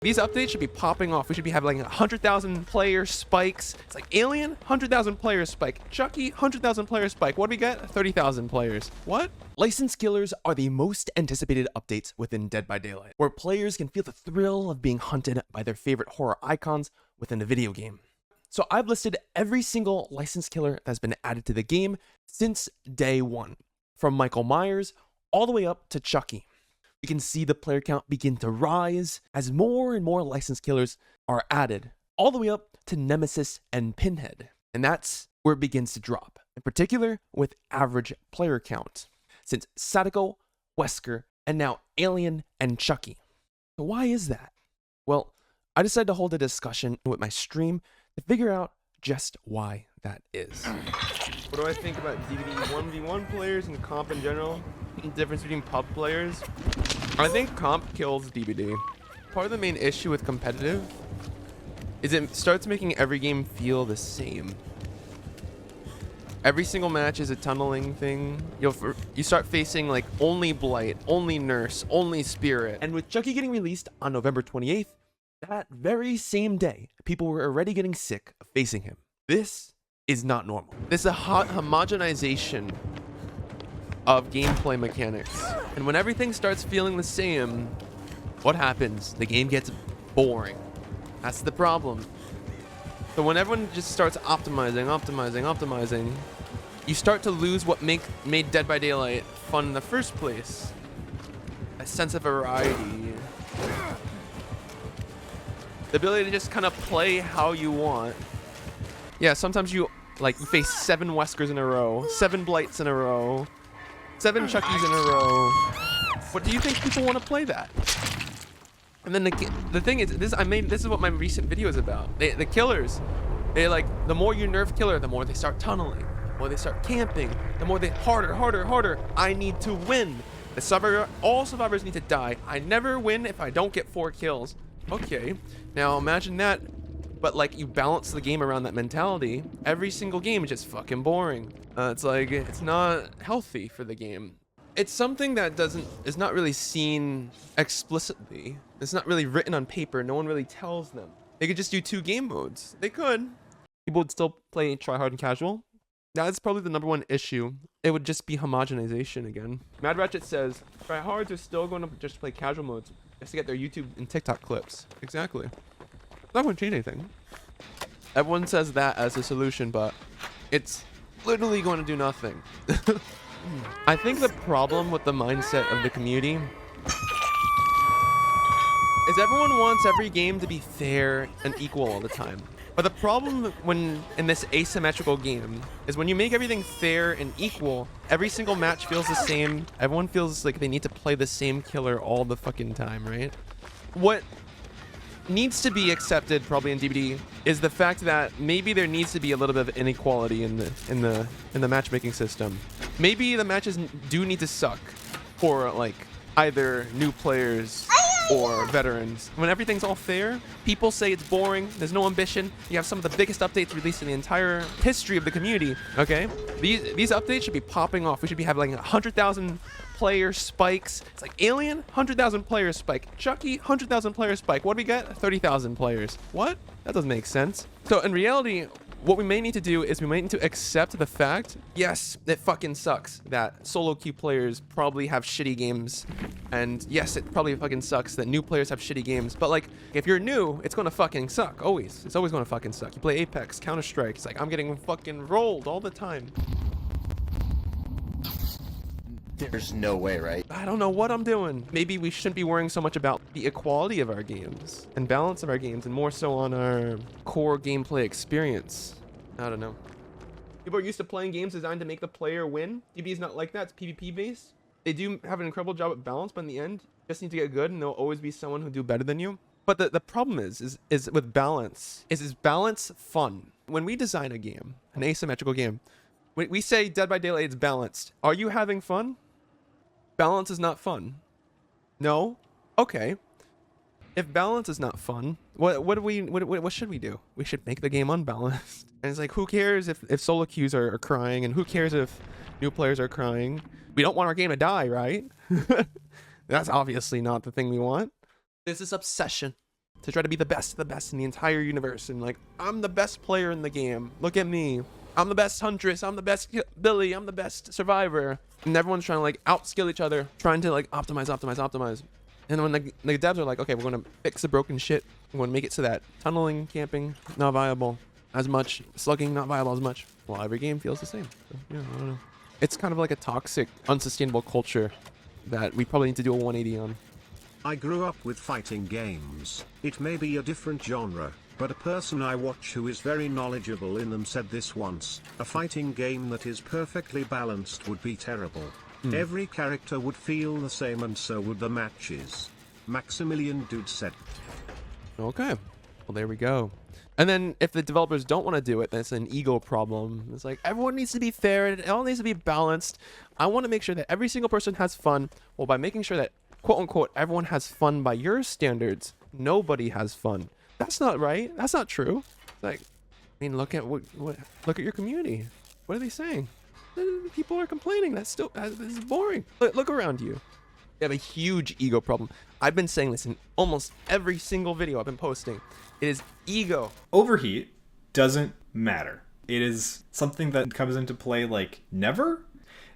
These updates should be popping off. We should be having like 100,000 player spikes. It's like Alien, 100,000 player spike. Chucky, 100,000 player spike. What do we get? 30,000 players. What? License killers are the most anticipated updates within Dead by Daylight, where players can feel the thrill of being hunted by their favorite horror icons within the video game. So I've listed every single license killer that's been added to the game since day one, from Michael Myers all the way up to Chucky. We can see the player count begin to rise as more and more license killers are added, all the way up to Nemesis and Pinhead. And that's where it begins to drop, in particular with average player count, since Sadako, Wesker, and now Alien and Chucky. So why is that? Well, I decided to hold a discussion with my stream to figure out just why that is. What do I think about DbD 1v1 players and comp in general? The difference between pub players? I think comp kills DbD. Part of the main issue with competitive is it starts making every game feel the same. Every single match is a tunneling thing. You start facing like only Blight, only Nurse, only Spirit. And with Chucky getting released on November 28th, that very same day, people were already getting sick of facing him. This is not normal. This is a homogenization of gameplay mechanics. And when everything starts feeling the same, what happens? The game gets boring. That's the problem. So when everyone just starts optimizing, you start to lose what made Dead by Daylight fun in the first place. A sense of variety. The ability to just kind of play how you want. Yeah, sometimes you face 7 Weskers in a row, 7 Blights in a row, 7 Chuckies in a row. But do you think people want to play that? And then the thing is, this is what my recent video is about. The killers, the more you nerf killer, the more they start tunneling, the more they start camping, the more they harder. I need to win. All survivors need to die. I never win if I don't get 4 kills. Okay, now imagine that, but like you balance the game around that mentality. Every single game is just fucking boring. It's like, it's not healthy for the game. It's something that is not really seen explicitly. It's not really written on paper. No one really tells them. They could just do 2 game modes. They could. People would still play tryhard and casual. That's probably the #1 issue. It would just be homogenization again. Mad Ratchet says, tryhards are still going to just play casual modes just to get their YouTube and TikTok clips. Exactly. That wouldn't change anything. Everyone says that as a solution, but it's literally going to do nothing. I think the problem with the mindset of the community is everyone wants every game to be fair and equal all the time. But the problem in this asymmetrical game is when you make everything fair and equal, every single match feels the same. Everyone feels like they need to play the same killer all the fucking time, right? What needs to be accepted probably in DbD is the fact that maybe there needs to be a little bit of inequality in the matchmaking system. Maybe the matches do need to suck for like either new players or veterans. When everything's all fair, people say it's boring, there's no ambition. You have some of the biggest updates released in the entire history of the community, okay? These updates should be popping off. We should be having like 100,000 player spikes. It's like Alien, 100,000 player spike. Chucky, 100,000 player spike. What do we get? 30,000 players. What? That doesn't make sense. So in reality, what we may need to do is we might need to accept the fact, yes, it fucking sucks that solo queue players probably have shitty games. And yes, it probably fucking sucks that new players have shitty games. But like, if you're new, it's gonna fucking suck. Always. It's always gonna fucking suck. You play Apex, Counter-Strike. It's like, I'm getting fucking rolled all the time. There's no way, right? I don't know what I'm doing. Maybe we shouldn't be worrying so much about the equality of our games and balance of our games and more so on our core gameplay experience. I don't know. People are used to playing games designed to make the player win. DbD is not like that. It's PvP based. They do have an incredible job at balance, but in the end, you just need to get good and there'll always be someone who'll do better than you. But the problem is with balance. Is balance fun? When we design a game, an asymmetrical game, when we say Dead by Daylight is balanced, are you having fun? Balance is not fun. No? Okay. If balance is not fun, what should we do? We should make the game unbalanced. And it's like, who cares if solo queues are crying, and who cares if new players are crying? We don't want our game to die, right? That's obviously not the thing we want. There's this obsession to try to be the best of the best in the entire universe. And like, I'm the best player in the game. Look at me. I'm the best huntress. I'm the best Billy. I'm the best survivor. And everyone's trying to like outskill each other, trying to like optimize. And when the devs are like, okay, we're going to fix the broken shit. We're going to make it so that tunneling, camping, not viable as much. Slugging, not viable as much. Well, every game feels the same. So, yeah, I don't know. It's kind of like a toxic, unsustainable culture that we probably need to do a 180 on. I grew up with fighting games. It may be a different genre, but a person I watch who is very knowledgeable in them said this once: a fighting game that is perfectly balanced would be terrible. Every character would feel the same and so would the matches. Maximilian Dude said. Okay, well there we go. And then if the developers don't want to do it, then it's an ego problem. It's like, everyone needs to be fair, it all needs to be balanced. I want to make sure that every single person has fun. Well, by making sure that, quote unquote, everyone has fun by your standards, nobody has fun. That's not right. That's not true. Like, I mean, look at look at your community. What are they saying? People are complaining. This is boring. Look around you. You have a huge ego problem. I've been saying this in almost every single video I've been posting. It is ego. Overheat doesn't matter. It is something that comes into play like never.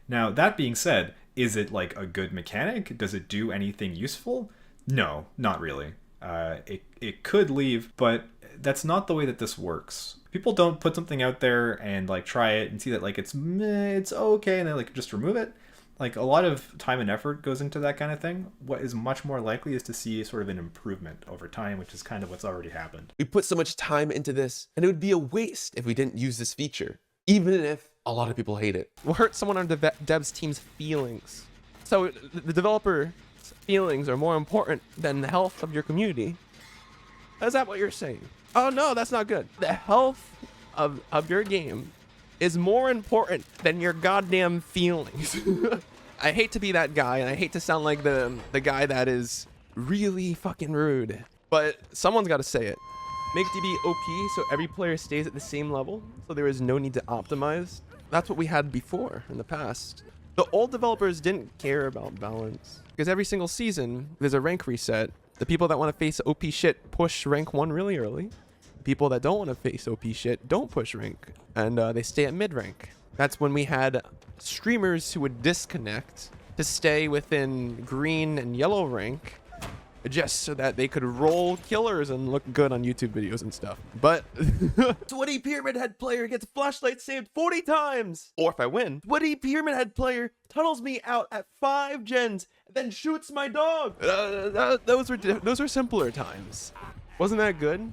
Now, that being said, is it like a good mechanic? Does it do anything useful? No, not really. It could leave, but that's not the way that this works. People don't put something out there and like try it and see that like it's okay, and then like just remove it. Like, a lot of time and effort goes into that kind of thing. What is much more likely is to see sort of an improvement over time, which is kind of what's already happened. We put so much time into this, and it would be a waste if we didn't use this feature, even if a lot of people hate it. We'll hurt someone on the devs team's feelings. So the developer's feelings are more important than the health of your community. Is that what you're saying? Oh no, that's not good. The health of your game is more important than your goddamn feelings. I hate to be that guy, and I hate to sound like the guy that is really fucking rude, but someone's got to say it. Make DB OP so every player stays at the same level, so there is no need to optimize. That's what we had before in the past. The old developers didn't care about balance, because every single season there's a rank reset. The people that want to face OP shit push rank 1 really early. People that don't want to face OP shit don't push rank, and they stay at mid rank. That's when we had streamers who would disconnect to stay within green and yellow rank, just so that they could roll killers and look good on YouTube videos and stuff. But Sweaty Pyramid Head player gets flashlight saved 40 times. Or if I win, Sweaty Pyramid Head player tunnels me out at 5 gens, then shoots my dog. Those were simpler times. Wasn't that good?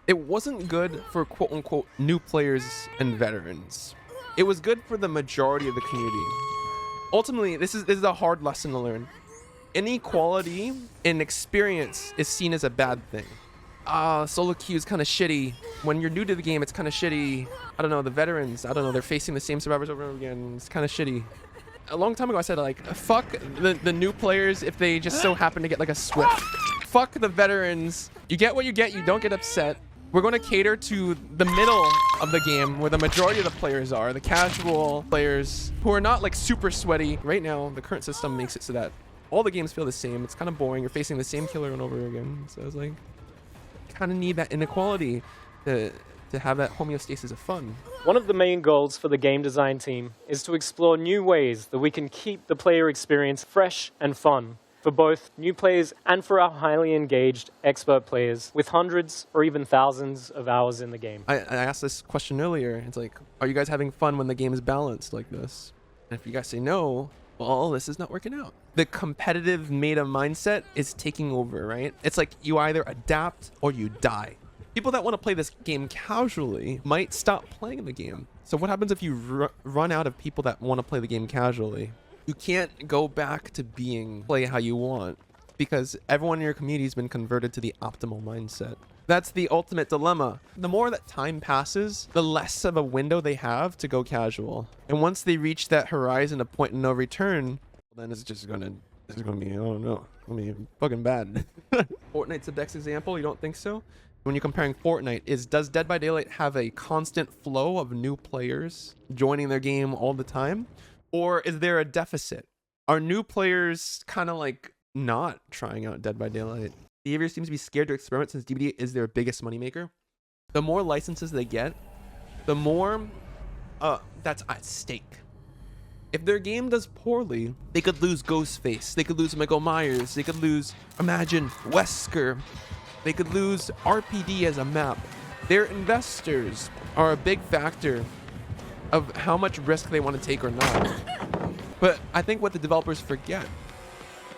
It wasn't good for quote unquote new players and veterans. It was good for the majority of the community. Ultimately, this is a hard lesson to learn. Inequality in experience is seen as a bad thing. Solo queue is kind of shitty. When you're new to the game, it's kind of shitty. I don't know, the veterans, I don't know, they're facing the same survivors over and over again. It's kind of shitty. A long time ago, I said, like, fuck the new players if they just so happen to get, like, a Swift. Fuck the veterans. You get what you get, you don't get upset. We're going to cater to the middle of the game where the majority of the players are, the casual players who are not, like, super sweaty. Right now, the current system makes it so that all the games feel the same. It's kind of boring. You're facing the same killer over again. So it's like, kind of need that inequality to have that homeostasis of fun. One of the main goals for the game design team is to explore new ways that we can keep the player experience fresh and fun for both new players and for our highly engaged expert players with hundreds or even thousands of hours in the game. I asked this question earlier. It's like, are you guys having fun when the game is balanced like this? And if you guys say no, well, this is not working out. The competitive meta mindset is taking over, right? It's like you either adapt or you die. People that want to play this game casually might stop playing the game. So what happens if you run out of people that want to play the game casually? You can't go back to play how you want, because everyone in your community has been converted to the optimal mindset. That's the ultimate dilemma. The more that time passes, the less of a window they have to go casual. And once they reach that horizon of point of no return, then it's gonna be, I don't know, it's gonna be fucking bad. Fortnite's the best example. You don't think so? When you're comparing Fortnite, does Dead by Daylight have a constant flow of new players joining their game all the time? Or is there a deficit? Are new players kind of like not trying out Dead by Daylight? Behavior seems to be scared to experiment since DbD is their biggest moneymaker. The more licenses they get, the more that's at stake. If their game does poorly, they could lose Ghostface, they could lose Michael Myers, they could lose Imagine Wesker, they could lose RPD as a map. Their investors are a big factor of how much risk they want to take or not. But I think what the developers forget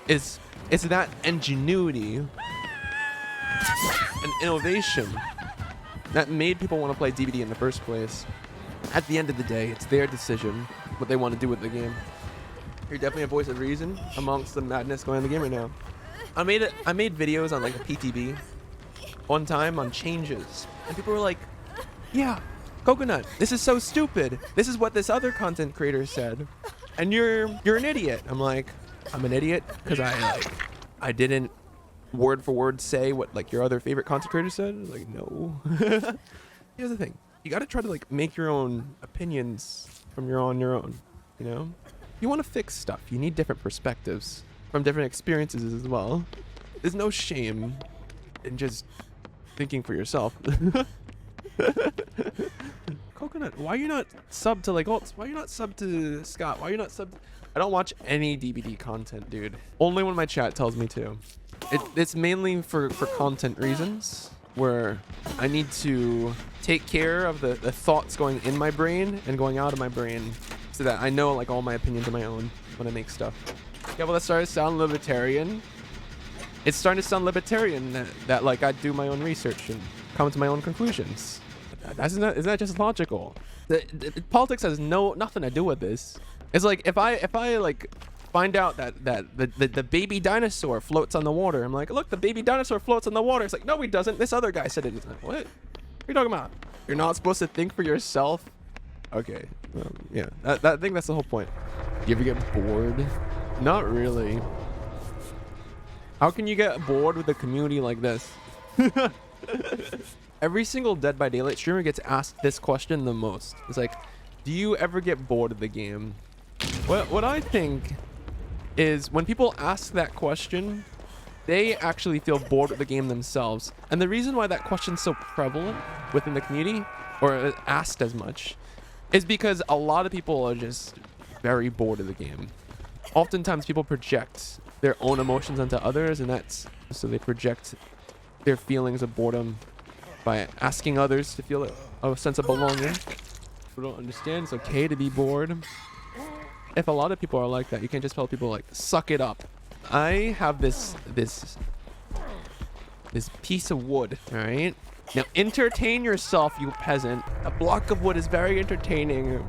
is that ingenuity and innovation that made people want to play DbD in the first place. At the end of the day, it's their decision what they want to do with the game. You're definitely a voice of reason amongst the madness going on in the game right now. I made videos on like a PTB one time on changes, and people were like, yeah, Coconut, this is so stupid. This is what this other content creator said, and you're an idiot. I'm like, I'm an idiot because I didn't word for word say what like your other favorite content creator said. Like, no. Here's the thing. You got to try to like make your own opinions from your own, you know? You want to fix stuff. You need different perspectives from different experiences as well. There's no shame in just thinking for yourself. Coconut, why are you not sub to like Alts? Why are you not sub to Scott? Why are you not sub? I don't watch any DbD content, dude. Only when my chat tells me to. It's mainly for content reasons, where I need to take care of the thoughts going in my brain and going out of my brain so that I know like all my opinions are my own when I make stuff. Yeah, well, that started to sound libertarian. It's starting to sound libertarian that like I do my own research and come to my own conclusions. Isn't that just logical? The politics has nothing to do with this. It's like if I like find out that the baby dinosaur floats on the water, I'm like, look, the baby dinosaur floats on the water. It's like, no, he doesn't. This other guy said it. It's like, what? What are you talking about? You're not supposed to think for yourself? Okay. Yeah, I think that's the whole point. You ever get bored? Not really. How can you get bored with a community like this? Every single Dead by Daylight streamer gets asked this question the most. It's like, do you ever get bored of the game? What I think is when people ask that question, they actually feel bored with the game themselves. And the reason why that question's so prevalent within the community, or asked as much, is because a lot of people are just very bored of the game. Oftentimes people project their own emotions onto others, and that's so they project their feelings of boredom by asking others to feel a sense of belonging. If you don't understand, it's okay to be bored. If a lot of people are like that, you can't just tell people like, suck it up. I have this piece of wood, all right? Now entertain yourself, you peasant. A block of wood is very entertaining.